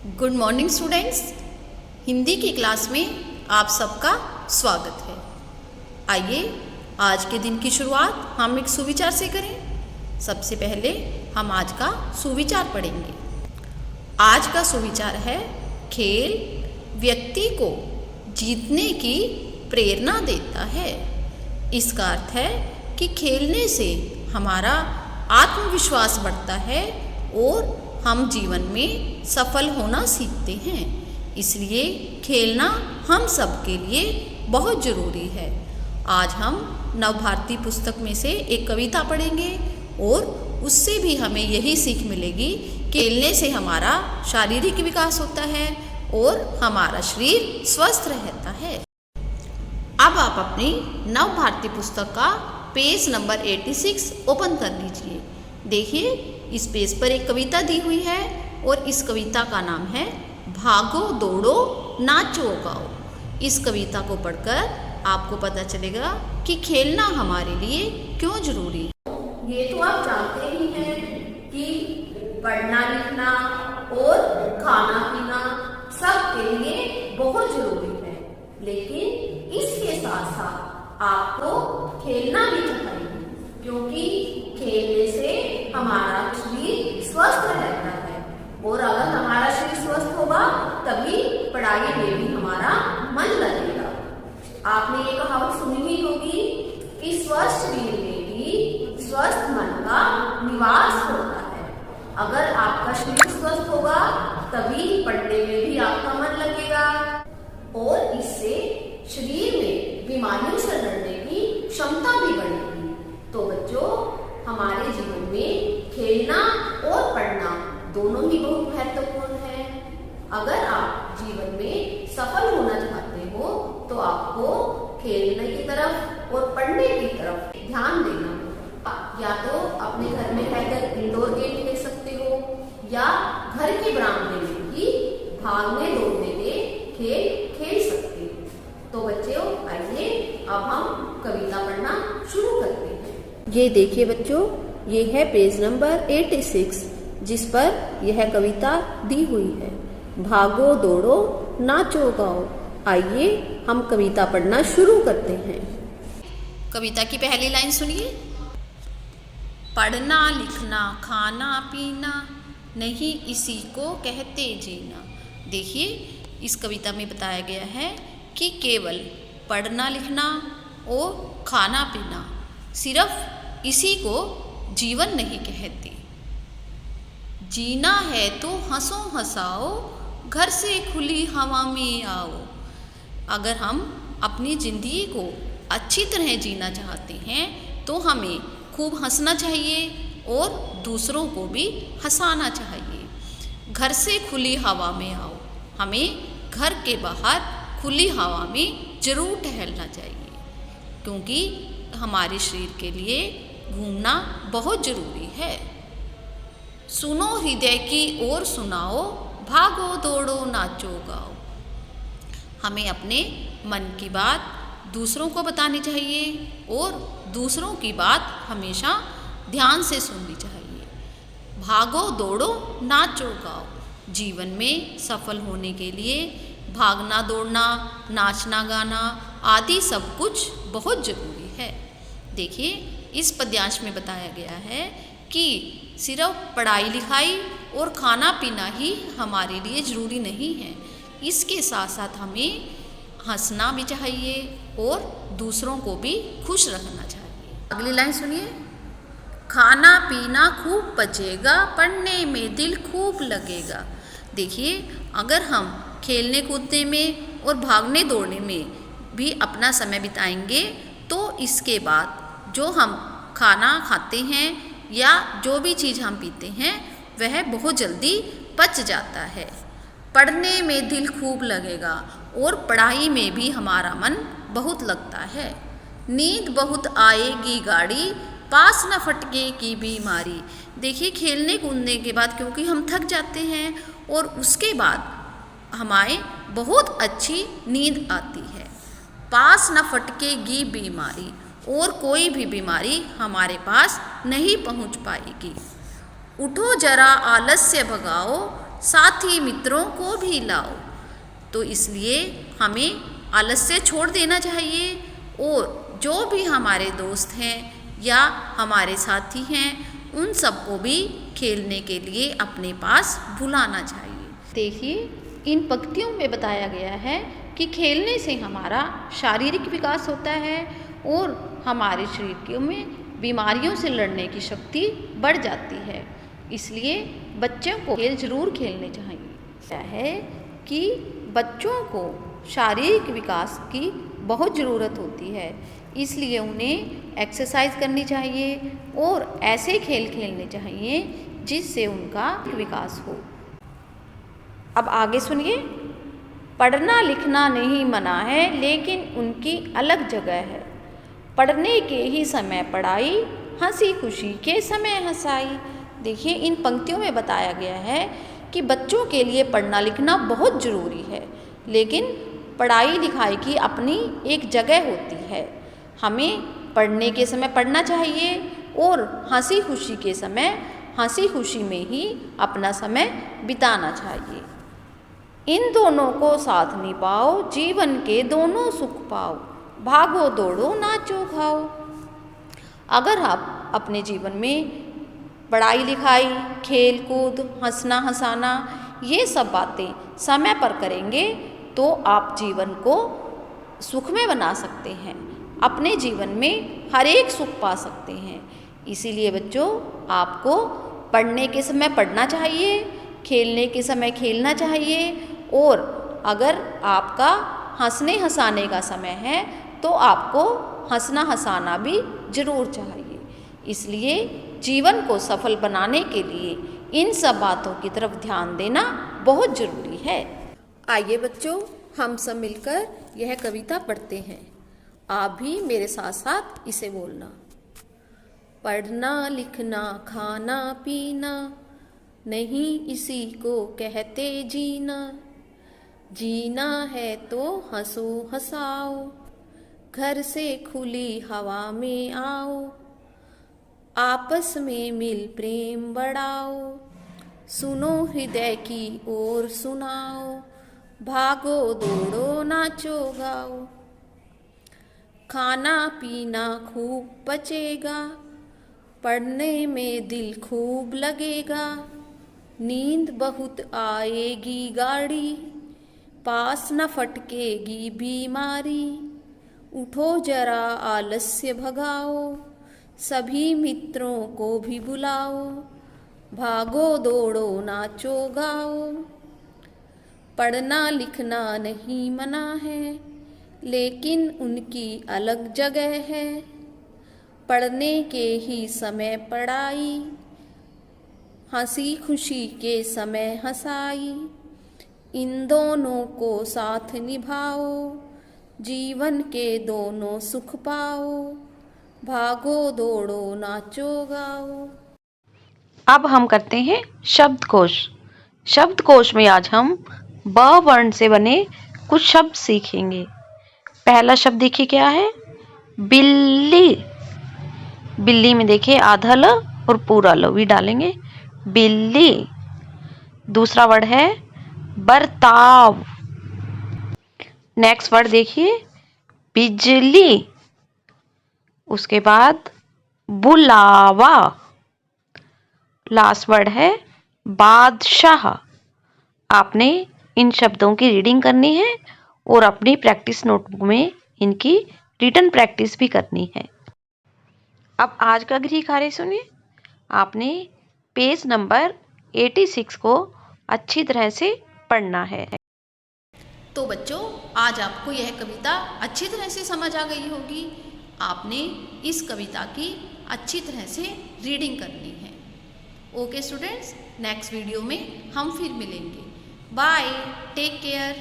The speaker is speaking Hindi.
Good morning students. हिंदी की क्लास में आप सबका स्वागत है। आइए आज के दिन की शुरुआत हम एक सुविचार से करें। सबसे पहले हम आज का सुविचार पढ़ेंगे। आज का सुविचार है, खेल व्यक्ति को जीतने की प्रेरणा देता है। इसका अर्थ है कि खेलने से हमारा आत्मविश्वास बढ़ता है और हम जीवन में सफल होना सीखते हैं। इसलिए खेलना हम सब के लिए बहुत ज़रूरी है। आज हम नवभारती पुस्तक में से एक कविता पढ़ेंगे और उससे भी हमें यही सीख मिलेगी। खेलने से हमारा शारीरिक विकास होता है और हमारा शरीर स्वस्थ रहता है। अब आप अपनी नवभारती पुस्तक का पेज नंबर 86 ओपन कर लीजिए। देखिए, इस पेज पर एक कविता दी हुई है और इस कविता का नाम है भागो दौड़ो नाचो गाओ। इस कविता को पढ़कर आपको पता चलेगा कि खेलना हमारे लिए क्यों जरूरी है। ये तो आप जानते ही हैं कि पढ़ना लिखना और खाना पीना सब के लिए बहुत जरूरी है, लेकिन इसके साथ साथ आपको खेलना भी चाहिए, क्योंकि खेलने से हमारा शरीर स्वस्थ रहता है और अगर हमारा शरीर स्वस्थ होगा तभी पढ़ाई में भी हमारा मन लगेगा। आपने ये कहावत सुनी ही होगी कि स्वस्थ शरीर में भी स्वस्थ मन का निवास होता है। अगर आपका शरीर स्वस्थ होगा तभी पढ़ने में भी आपका मन लगेगा और इससे शरीर में बीमारियों से लड़ने की क्षमता भी बढ़ेगी। तो बच्चों, हमारे जीवन में खेलना और पढ़ना दोनों ही बहुत महत्वपूर्ण है। अगर आप जीवन में सफल होना चाहते हो तो आपको खेलने की तरफ और पढ़ने की तरफ ध्यान देना होगा। या तो अपने घर में रहकर इंडोर गेम खेल सकते हो या घर के बरामदे में भी भागने दौड़ने के खेल खेल सकते हो। तो बच्चों, आइए अब हम कविता पढ़ना शुरू करते हैं। ये देखिए बच्चों, ये है पेज नंबर 86 जिस पर यह कविता दी हुई है। भागो दौड़ो नाचो गाओ। आइए हम कविता पढ़ना शुरू करते हैं। कविता की पहली लाइन सुनिए। पढ़ना लिखना खाना पीना नहीं इसी को कहते जीना। देखिए, इस कविता में बताया गया है कि केवल पढ़ना लिखना और खाना पीना सिर्फ इसी को जीवन नहीं कहते। जीना है तो हंसो हंसाओ, घर से खुली हवा में आओ। अगर हम अपनी ज़िंदगी को अच्छी तरह जीना चाहते हैं तो हमें खूब हंसना चाहिए और दूसरों को भी हंसाना चाहिए। घर से खुली हवा में आओ। हमें घर के बाहर खुली हवा में ज़रूर टहलना चाहिए, क्योंकि हमारे शरीर के लिए घूमना बहुत ज़रूरी है। सुनो हृदय की ओर सुनाओ, भागो दौड़ो नाचो गाओ। हमें अपने मन की बात दूसरों को बतानी चाहिए और दूसरों की बात हमेशा ध्यान से सुननी चाहिए। भागो दौड़ो नाचो गाओ। जीवन में सफल होने के लिए भागना दौड़ना नाचना गाना आदि सब कुछ बहुत ज़रूरी है। देखिए, इस पद्यांश में बताया गया है कि सिर्फ पढ़ाई लिखाई और खाना पीना ही हमारे लिए ज़रूरी नहीं है। इसके साथ साथ हमें हंसना भी चाहिए और दूसरों को भी खुश रखना चाहिए। अगली लाइन सुनिए। खाना पीना खूब पचेगा, पढ़ने में दिल खूब लगेगा। देखिए, अगर हम खेलने कूदने में और भागने दौड़ने में भी अपना समय बिताएंगे तो इसके बाद जो हम खाना खाते हैं या जो भी चीज़ हम पीते हैं वह बहुत जल्दी पच जाता है। पढ़ने में दिल खूब लगेगा और पढ़ाई में भी हमारा मन बहुत लगता है। नींद बहुत आएगी गाड़ी, पास न फटकेगी बीमारी। देखिए, खेलने कूदने के बाद क्योंकि हम थक जाते हैं और उसके बाद हमारे बहुत अच्छी नींद आती है। पास न फटकेगी बीमारी, और कोई भी बीमारी हमारे पास नहीं पहुंच पाएगी। उठो जरा आलस्य भगाओ, साथी मित्रों को भी लाओ। तो इसलिए हमें आलस्य छोड़ देना चाहिए और जो भी हमारे दोस्त हैं या हमारे साथी हैं उन सबको भी खेलने के लिए अपने पास बुलाना चाहिए। देखिए, इन पंक्तियों में बताया गया है कि खेलने से हमारा शारीरिक विकास होता है और हमारे शरीर में बीमारियों से लड़ने की शक्ति बढ़ जाती है। इसलिए बच्चों को खेल जरूर खेलने चाहिए। क्या है कि बच्चों को शारीरिक विकास की बहुत ज़रूरत होती है, इसलिए उन्हें एक्सरसाइज करनी चाहिए और ऐसे खेल खेलने चाहिए जिससे उनका विकास हो। अब आगे सुनिए। पढ़ना लिखना नहीं मना है लेकिन उनकी अलग जगह है। पढ़ने के ही समय पढ़ाई, हंसी खुशी के समय हंसाई। देखिए, इन पंक्तियों में बताया गया है कि बच्चों के लिए पढ़ना लिखना बहुत ज़रूरी है, लेकिन पढ़ाई लिखाई की अपनी एक जगह होती है। हमें पढ़ने के समय पढ़ना चाहिए और हंसी खुशी के समय हंसी खुशी में ही अपना समय बिताना चाहिए। इन दोनों को साथ निभाओ, जीवन के दोनों सुख पाओ, भागो दौड़ो नाचो गाओ। अगर आप अपने जीवन में पढ़ाई लिखाई, खेल कूद, हंसना हंसाना ये सब बातें समय पर करेंगे तो आप जीवन को सुखमय बना सकते हैं, अपने जीवन में हर एक सुख पा सकते हैं। इसीलिए बच्चों, आपको पढ़ने के समय पढ़ना चाहिए, खेलने के समय खेलना चाहिए और अगर आपका हंसने हंसाने का समय है तो आपको हंसना हंसाना भी ज़रूर चाहिए। इसलिए जीवन को सफल बनाने के लिए इन सब बातों की तरफ ध्यान देना बहुत ज़रूरी है। आइए बच्चों, हम सब मिलकर यह कविता पढ़ते हैं। आप भी मेरे साथ साथ इसे बोलना। पढ़ना लिखना खाना पीना नहीं इसी को कहते जीना। जीना है तो हंसो हंसाओ, घर से खुली हवा में आओ। आपस में मिल प्रेम बढ़ाओ, सुनो हृदय की ओर सुनाओ। भागो दौड़ो नाचो गाओ, खाना पीना खूब पचेगा। पढ़ने में दिल खूब लगेगा, नींद बहुत आएगी गाढ़ी। पास न फटकेगी बीमारी, उठो जरा आलस्य भगाओ। सभी मित्रों को भी बुलाओ, भागो दौड़ो नाचो गाओ। पढ़ना लिखना नहीं मना है लेकिन उनकी अलग जगह है। पढ़ने के ही समय पढ़ाई, हंसी खुशी के समय हंसाई। इन दोनों को साथ निभाओ, जीवन के दोनों सुख पाओ। भागो दौड़ो नाचो गाओ। अब हम करते हैं शब्दकोश। शब्दकोश में आज हम ब वर्ण से बने कुछ शब्द सीखेंगे। पहला शब्द देखिए क्या है, बिल्ली। बिल्ली में देखिए आधा ल और पूरा ल भी डालेंगे, बिल्ली। दूसरा वर्ड है बर्ताव। नेक्स्ट वर्ड देखिए बिजली। उसके बाद बुलावा। लास्ट वर्ड है बादशाह। आपने इन शब्दों की रीडिंग करनी है और अपनी प्रैक्टिस नोटबुक में इनकी रिटन प्रैक्टिस भी करनी है। अब आज का गृह कार्य सुनिए। आपने पेज नंबर 86 को अच्छी तरह से पढ़ना है। तो बच्चों, आज आपको यह कविता अच्छी तरह से समझ आ गई होगी। आपने इस कविता की अच्छी तरह से रीडिंग करनी है। ओके स्टूडेंट्स, नेक्स्ट वीडियो में हम फिर मिलेंगे। Bye, take care.